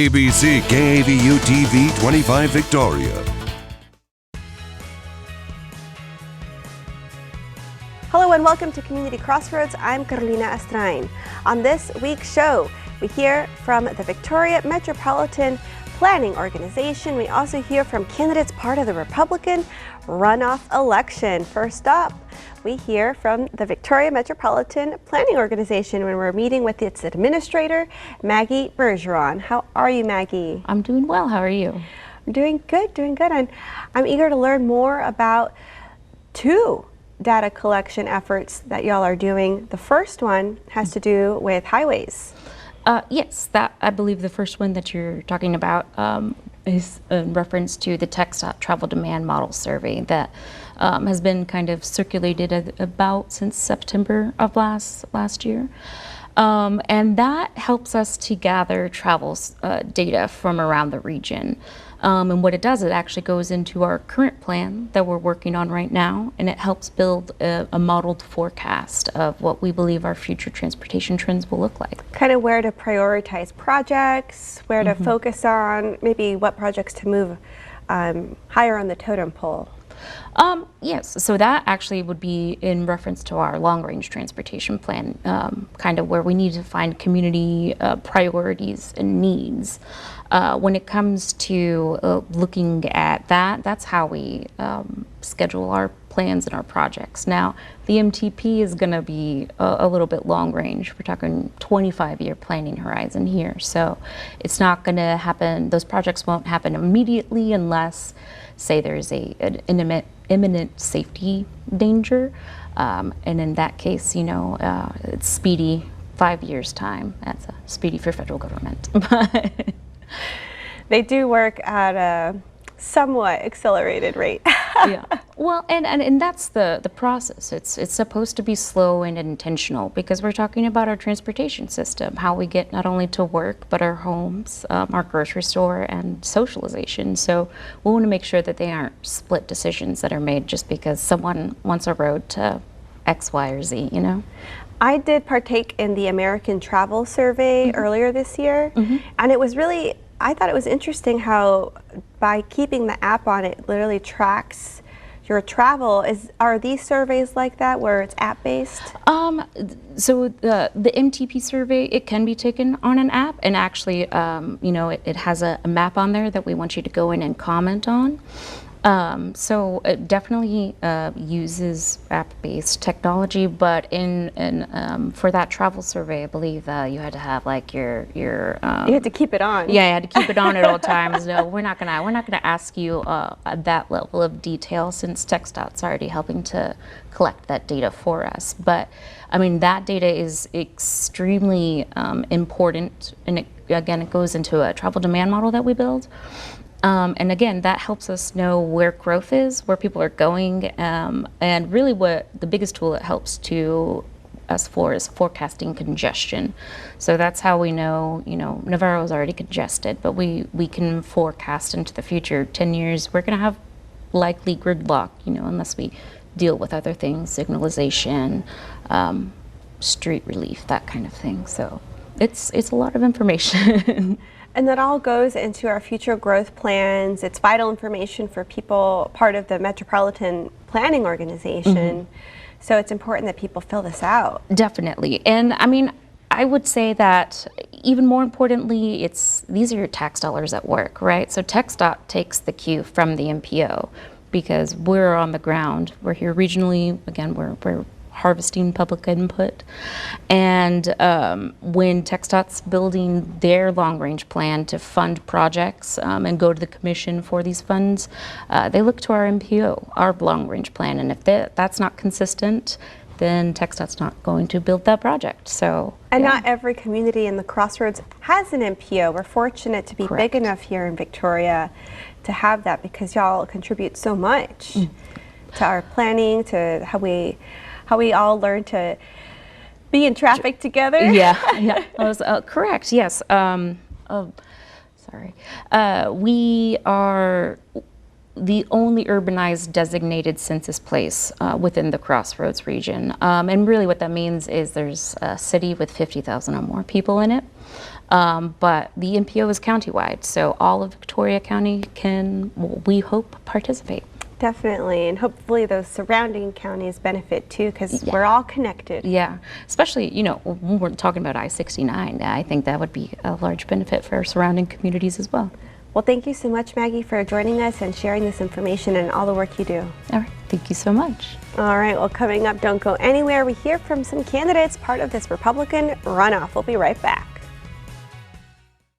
ABC KAVU TV 25 Victoria. Hello and welcome to Community Crossroads. I'm Carolina Astrain. On this week's show, we hear from the Victoria Metropolitan Planning Organization. We also hear from candidates part of the Republican runoff election. First up, we hear from the Victoria Metropolitan Planning Organization when we're meeting with its administrator, Maggie Bergeron. How are you, Maggie? I'm doing well. How are you? I'm doing good, And I'm eager to learn more about two data collection efforts that y'all are doing. The first one has to do with highways. Yes, that I believe the first one that you're talking about is in reference to the TxDOT Travel Demand Model Survey that has been kind of circulated about since September of last year. And that helps us to gather travel data from around the region. And what it does, it actually goes into our current plan that we're working on right now, and it helps build a modeled forecast of what we believe our future transportation trends will look like. Kind of where to prioritize projects, where to focus on, maybe what projects to move higher on the totem pole. Yes, so that actually would be in reference to our long-range transportation plan, kind of where we need to find community priorities and needs. When it comes to looking at that, that's how we schedule our plans and our projects. Now, the MTP is going to be a little bit long range. We're talking 25-year planning horizon here. So it's not going to happen, those projects won't happen immediately unless, say, there's an imminent safety danger. And in that case, you know, it's speedy, 5 years time. That's speedy for federal government. They do work at a somewhat accelerated rate. Yeah. Well, and that's the process. It's supposed to be slow and intentional because we're talking about our transportation system, how we get not only to work, but our homes, our grocery store, and socialization. So we want to make sure that they aren't split decisions that are made just because someone wants a road to X, Y, or Z, you know? I did partake in the American Travel Survey earlier this year, and it was really, I thought it was interesting how by keeping the app on, it literally tracks your travel. Are these surveys like that where it's app-based? So the MTP survey, it can be taken on an app, and actually, you know, it has a map on there that we want you to go in and comment on. So it definitely uses app-based technology, but for that travel survey, I believe you had to have like your you had to keep it on. Yeah, you had to keep it on at all times. No, we're not gonna ask you that level of detail since TxDOT's already helping to collect that data for us. But I mean, that data is extremely important, and it goes into a travel demand model that we build. And again, that helps us know where growth is, where people are going, and really what the biggest tool it helps to us for is forecasting congestion. So that's how we know, you know, Navarro is already congested, but we can forecast into the future. 10 years, we're going to have likely gridlock, you know, unless we deal with other things, signalization, street relief, that kind of thing. So it's a lot of information. And that all goes into our future growth plans. It's vital information for people part of the Metropolitan Planning Organization. So it's important that people fill this out. Definitely. And I mean, I would say that even more importantly, these are your tax dollars at work, right? So TxDOT takes the cue from the MPO because we're on the ground. We're here regionally. Again, we're harvesting public input. And when TxDOT's building their long-range plan to fund projects and go to the commission for these funds, they look to our MPO, our long-range plan. And if that's not consistent, then TxDOT's not going to build that project. So, and not every community in the Crossroads has an MPO. We're fortunate to be big enough here in Victoria to have that because y'all contribute so much to our planning, to how we all learn to be in traffic together. Yeah, that was correct. Yes. We are the only urbanized designated census place within the Crossroads region. And really what that means is there's a city with 50,000 or more people in it. But the MPO is countywide, so all of Victoria County can, we hope, participate. Definitely, and hopefully those surrounding counties benefit too, because we're all connected. Yeah, especially, you know, when we're talking about I-69, I think that would be a large benefit for our surrounding communities as well. Well, thank you so much, Maggie, for joining us and sharing this information and all the work you do. All right, thank you so much. All right, well, coming up, don't go anywhere. We hear from some candidates part of this Republican runoff. We'll be right back.